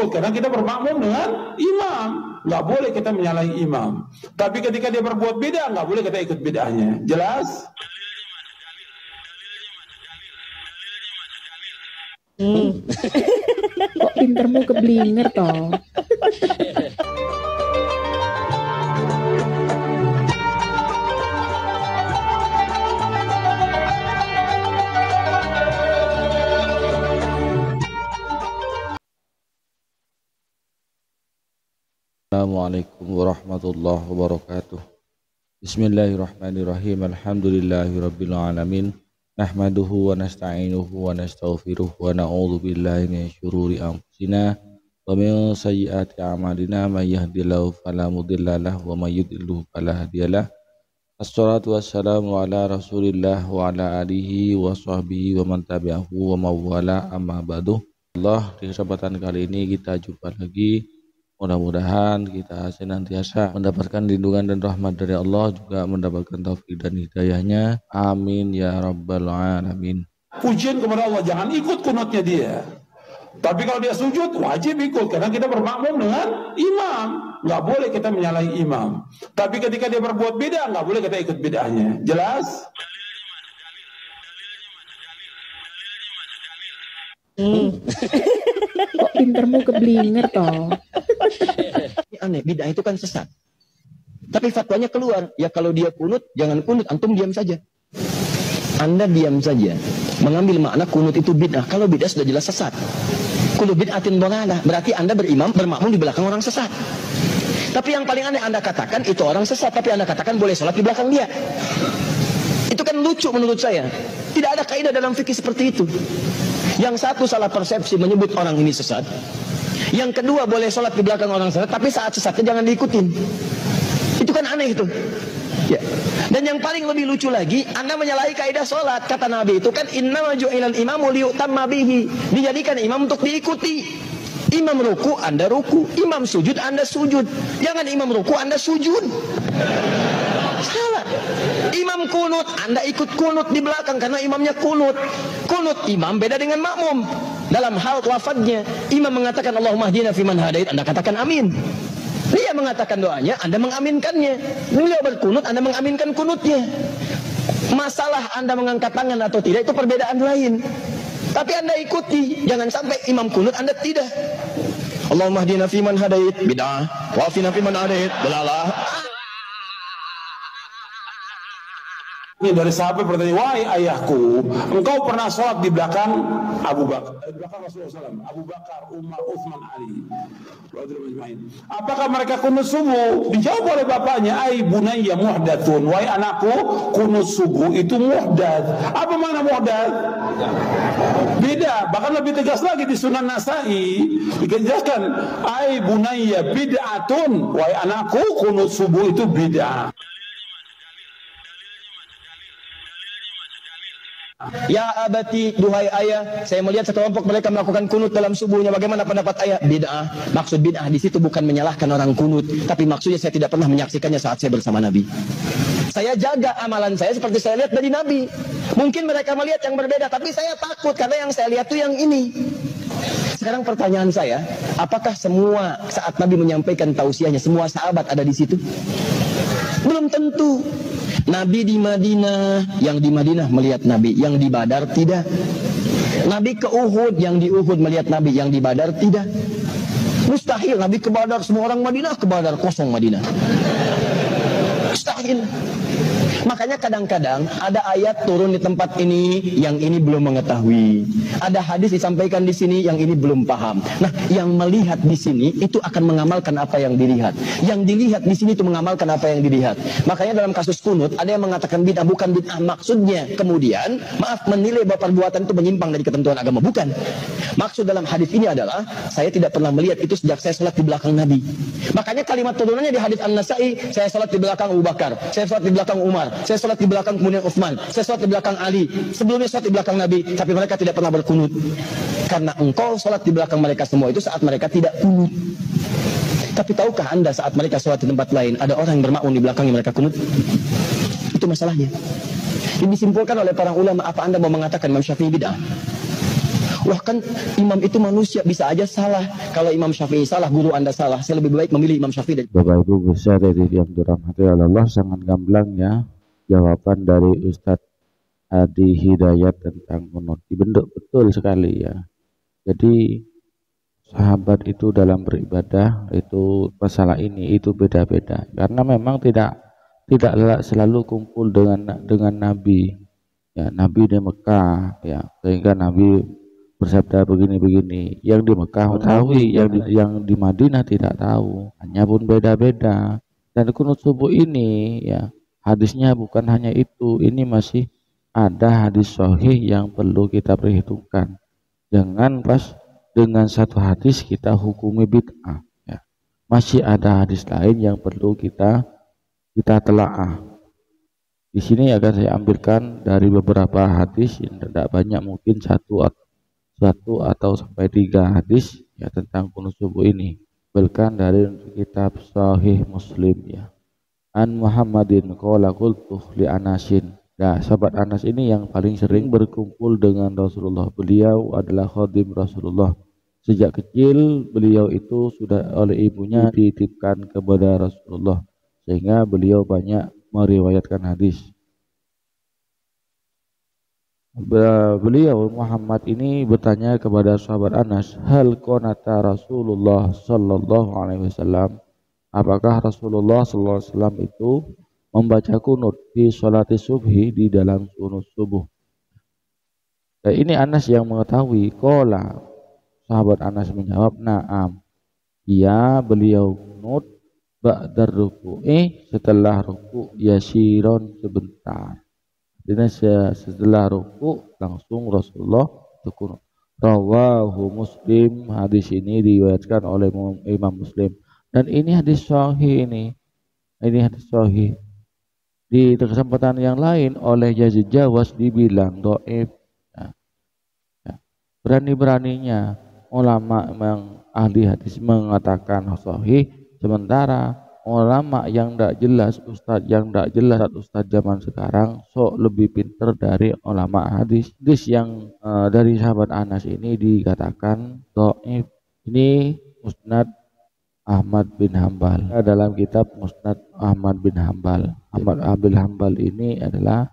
Karena kita bermakmum dengan imam, nggak boleh kita menyalahi imam. Tapi ketika dia berbuat beda, nggak boleh kita ikut bedanya. Jelas? Kok pintermu keblinger toh? Assalamualaikum warahmatullahi wabarakatuh. Bismillahirrahmanirrahim. Alhamdulillahirabbil alamin. Nahmaduhu wa nasta'inuhu wa nastaghfiruh wa na'udzu billahi min syururi anfusina wa min sayyiati a'malina may yahdihillahu fala mudilla lahu wa may yudlil fala hadiyalah. Assalatu wassalamu ala Rasulillah wa ala alihi wa sahbihi wa man tabi'ahu wa mawala amma ba'du. Allah, di kesempatan kali ini kita jumpa lagi. Mudah-mudahan kita senantiasa mendapatkan lindungan dan rahmat dari Allah, juga mendapatkan taufik dan hidayahnya. Amin ya rabbal alamin. Pujian kepada Allah, jangan ikut kunutnya dia. Tapi kalau dia sujud, wajib ikut. Karena kita bermakmum dengan imam. Nggak boleh kita menyalahi imam. Tapi ketika dia berbuat beda, nggak boleh kita ikut bedanya. Jelas? Kok pintermu keblinger toh? Aneh, bid'ah itu kan sesat. Tapi fatwanya keluar, ya kalau dia kunut, jangan kunut, antum diam saja. Anda diam saja. Mengambil makna kunut itu bid'ah. Kalau bid'ah sudah jelas sesat. Kullu bid'atin dhalalah, berarti Anda bermakmum di belakang orang sesat. Tapi yang paling aneh Anda katakan itu orang sesat, tapi Anda katakan boleh sholat di belakang dia. Itu kan lucu menurut saya. Tidak ada kaidah dalam fikih seperti itu. Yang satu salah persepsi menyebut orang ini sesat. Yang kedua boleh sholat di belakang orang sesat, tapi saat sesatnya jangan diikutin. Itu kan aneh itu. Ya. Dan yang paling lebih lucu lagi, Anda menyalahi kaidah sholat. Kata Nabi itu kan innama ju'ilal imamu liyutamma bihi. Dijadikan imam untuk diikuti. Imam ruku, Anda ruku. Imam sujud, Anda sujud. Jangan imam ruku, Anda sujud. Salah. Imam kunut, Anda ikut kunut di belakang karena imamnya kunut. Kunut imam beda dengan makmum. Dalam hal wafatnya, imam mengatakan Allahumma hdina fiman hadait, Anda katakan amin. Dia mengatakan doanya, Anda mengaminkannya. Beliau berkunut, Anda mengaminkan kunutnya. Masalah Anda mengangkat tangan atau tidak itu perbedaan lain. Tapi Anda ikuti, jangan sampai imam kunut Anda tidak. Allahumma hdina fiman hadait, bid'ah. Wa afina fiman hadait, dalalah. Ini dari sahabat bertanya, wahai ayahku, engkau pernah sholat di belakang Abu Bakar, di belakang Rasulullah SAW, Abu Bakar, Umar, Uthman, Ali. Apakah mereka kunut subuh? Dijawab oleh bapaknya, ai bunayya muhdatsun, wahai anakku, kunut subuh itu muhdath. Apa makna muhdath? Beda, bahkan lebih tegas lagi di Sunan Nasai dijelaskan, ai bunayya bid'atun, wahai anakku, kunut subuh itu bid'ah. Ya abati, duhai ayah, saya melihat sekelompok mereka melakukan kunut dalam subuhnya. Bagaimana pendapat ayah? Bid'ah. Maksud bid'ah di situ bukan menyalahkan orang kunut, tapi maksudnya saya tidak pernah menyaksikannya saat saya bersama Nabi. Saya jaga amalan saya seperti saya lihat dari Nabi. Mungkin mereka melihat yang berbeda, tapi saya takut karena yang saya lihat itu yang ini. Sekarang pertanyaan saya, apakah semua saat Nabi menyampaikan tausiahnya, semua sahabat ada di situ? Belum tentu. Nabi di Madinah, yang di Madinah melihat Nabi, yang di Badar tidak. Nabi ke Uhud, yang di Uhud melihat Nabi, yang di Badar tidak. Mustahil Nabi ke Badar, semua orang Madinah ke Badar, kosong Madinah. Mustahil. Makanya kadang-kadang ada ayat turun di tempat ini, yang ini belum mengetahui. Ada hadis disampaikan di sini, yang ini belum paham. Nah, yang melihat di sini itu akan mengamalkan apa yang dilihat. Yang dilihat di sini itu mengamalkan apa yang dilihat. Makanya dalam kasus kunut ada yang mengatakan bid'ah, bukan bid'ah maksudnya. Kemudian, maaf, menilai bahwa perbuatan itu menyimpang dari ketentuan agama, bukan. Maksud dalam hadis ini adalah saya tidak pernah melihat itu sejak saya sholat di belakang Nabi. Makanya kalimat turunannya di hadis An-Nasai, saya sholat di belakang Abu Bakar, saya sholat di belakang Umar, saya sholat di belakang kemudian Uthman, saya sholat di belakang Ali, sebelumnya sholat di belakang Nabi, tapi mereka tidak pernah berkunut. Karena engkau sholat di belakang mereka semua itu saat mereka tidak kunut. Tapi tahukah Anda saat mereka sholat di tempat lain, ada orang yang bermakmum di belakangnya mereka kunut? Itu masalahnya. Ini disimpulkan oleh para ulama. Apa Anda mau mengatakan Imam Syafi'i bid'ah? Loh kan imam itu manusia, bisa aja salah. Kalau Imam Syafi'i salah, guru Anda salah, saya lebih baik memilih Imam Syafi'i. Bapak Ibu besar dari yang dirahmati Allah, sangat gamblang ya jawaban dari Ustadz Hadi Hidayat tentang kunut. Dibentuk betul sekali ya. Jadi sahabat itu dalam beribadah itu masalah ini itu beda-beda, karena memang tidak selalu kumpul dengan Nabi ya. Nabi di Mekah ya, sehingga Nabi bersabda begini-begini, yang di Mekah tahu, yang di Madinah tidak tahu, hanya pun beda-beda. Dan kunut subuh ini ya, hadisnya bukan hanya itu, ini masih ada hadis sahih yang perlu kita perhitungkan. Jangan pas dengan satu hadis kita hukumi bid'ah ya. Masih ada hadis lain yang perlu kita telaah. Di sini akan saya ambilkan dari beberapa hadis yang tidak banyak, mungkin satu atau sampai 3 hadis ya tentang kunut subuh ini. Bahkan dari kitab Sahih Muslim ya. An Muhammadin qala qultu li Anasin. Nah, sahabat Anas ini yang paling sering berkumpul dengan Rasulullah. Beliau adalah khadim Rasulullah. Sejak kecil beliau itu sudah oleh ibunya dititipkan kepada Rasulullah, sehingga beliau banyak meriwayatkan hadis. Beliau Muhammad ini bertanya kepada sahabat Anas, hal qanata Rasulullah sallallahu alaihi wasallam? Apakah Rasulullah sallallahu alaihi wasallam itu membaca kunut di sholati subhi, di dalam kunut subuh? Nah, ini Anas yang mengetahui. Qala, sahabat Anas menjawab, na'am, ya, beliau kunut ba'dar ruku'i, setelah ruku' yasiron, sebentar. Jadi setelah ruku' langsung Rasulullah itu kunut. Rawahu Muslim, hadis ini diriwayatkan oleh Imam Muslim, dan ini hadis sahih. Ini hadis sahih. Di kesempatan yang lain oleh Yazid Jawas dibilang dhaif. Ya. Berani-beraninya ulama yang ahli hadis mengatakan sahih, sementara ulama yang tidak jelas, ustadz yang tidak jelas, ustadz zaman sekarang sok lebih pinter dari ulama hadis. Hadis yang dari sahabat Anas ini dikatakan dhaif. Ini Musnad Ahmad bin Hambal. Dalam kitab Musnad Ahmad bin Hambal. Ahmad bin Hambal ini adalah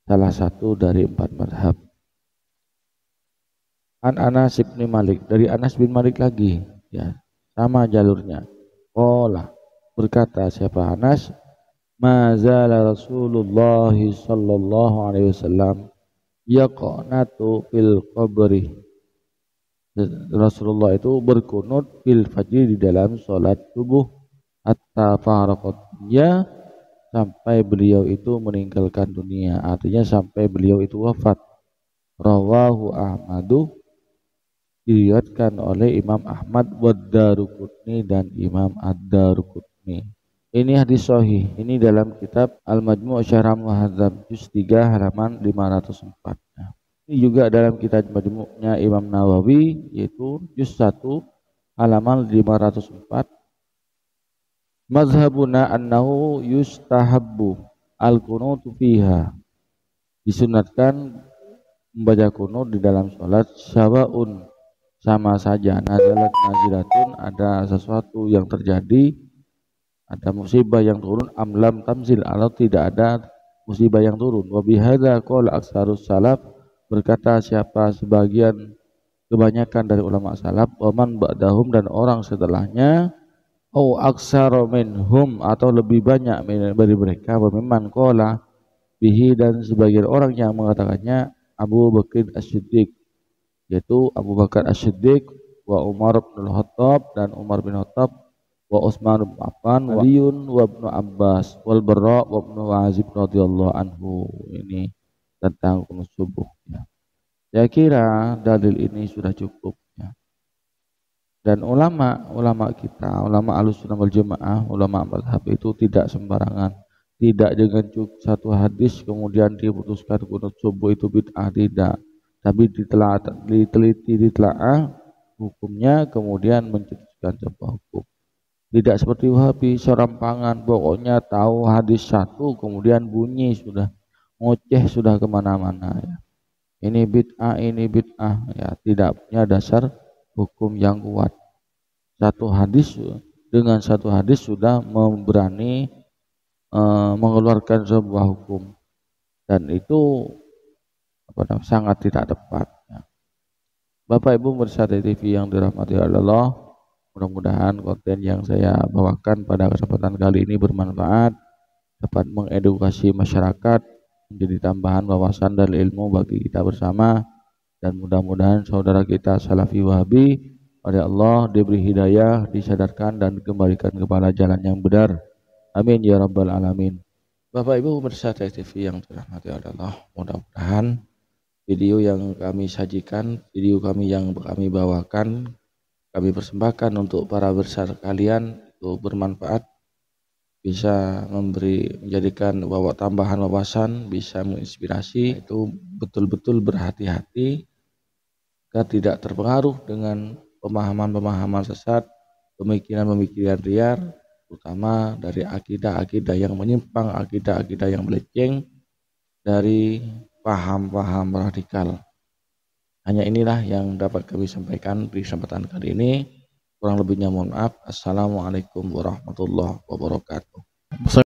salah satu dari 4 mazhab. An Anas bin Malik, dari Anas bin Malik lagi ya, sama jalurnya. Qala, berkata siapa Anas, mazala Rasulullah sallallahu alaihi wasallam yaqnatu fil qabri. Rasulullah itu berkunut fil fajr, di dalam sholat subuh, hatta faraqatnya, sampai beliau itu meninggalkan dunia, artinya sampai beliau itu wafat. Rawahu Ahmadu, diriwayatkan oleh Imam Ahmad wa Daruqutni dan Imam Ad-Daruqutni. Ini hadis sahih. Ini dalam kitab Al-Majmu' Syarah Muhadzab juz 3 halaman 504. Ini juga dalam kitab Majmu'nya Imam Nawawi, yaitu juz 1 halaman 504. Mazhabuna annahu yustahabbu al-kunutu fiha, disunatkan membaca kunut di dalam sholat, sawaun, sama saja, nazalat nazilatun, ada sesuatu yang terjadi, ada musibah yang turun, amlam tamzil, atau tidak ada musibah yang turun. Wa bihadza qala aksarus salaf, berkata siapa sebagian kebanyakan dari ulama salaf, waman ba'dahum, dan orang setelahnya, au aksara minhum, atau lebih banyak dari mereka, wa mimman qala bihi, dan sebagian orang yang mengatakannya, Abu Bakar As-Siddiq, yaitu Abu Bakar As-Siddiq, wa Umar bin Khattab, dan Umar bin Khattab, wa Utsman bin Affan, wa Aliun, wa Ibnu Abbas, wal Barra, wa Ibnu Azib radhiyallahu anhu. Ini tentang kunut subuh ya. Saya kira dalil ini sudah cukup ya. Dan ulama kita, ulama Ahlussunnah wal Jamaah, ulama mazhab itu tidak sembarangan, tidak dengan satu hadis kemudian diputuskan kunut subuh itu bid'ah, tidak, tapi ditelaah hukumnya, kemudian mencetuskan sebuah hukum. Tidak seperti Wahabi serampangan, pokoknya tahu hadis satu kemudian bunyi sudah ngoceh sudah kemana-mana ya. ini bid'ah, ya tidak punya dasar hukum yang kuat. Dengan satu hadis sudah berani mengeluarkan sebuah hukum, dan itu sangat tidak tepat. Bapak Ibu pemirsa TV yang dirahmati Allah, mudah-mudahan konten yang saya bawakan pada kesempatan kali ini bermanfaat, dapat mengedukasi masyarakat, menjadi tambahan wawasan dan ilmu bagi kita bersama, dan mudah-mudahan saudara kita Salafi Wahabi oleh Allah diberi hidayah, disadarkan dan dikembalikan kepada jalan yang benar. Amin ya rabbal alamin. Bapak Ibu pemirsa TV yang dirahmati Allah, mudah-mudahan video yang kami sajikan, video kami yang kami bawakan, kami persembahkan untuk para besar kalian itu bermanfaat, bisa menjadikan tambahan wawasan, bisa menginspirasi. Itu betul-betul berhati-hati agar tidak terpengaruh dengan pemahaman-pemahaman sesat, pemikiran-pemikiran liar, terutama dari akidah-akidah yang menyimpang, akidah-akidah yang melenceng dari paham-paham radikal. Hanya inilah yang dapat kami sampaikan di kesempatan kali ini. Kurang lebihnya mohon maaf. Assalamualaikum warahmatullahi wabarakatuh.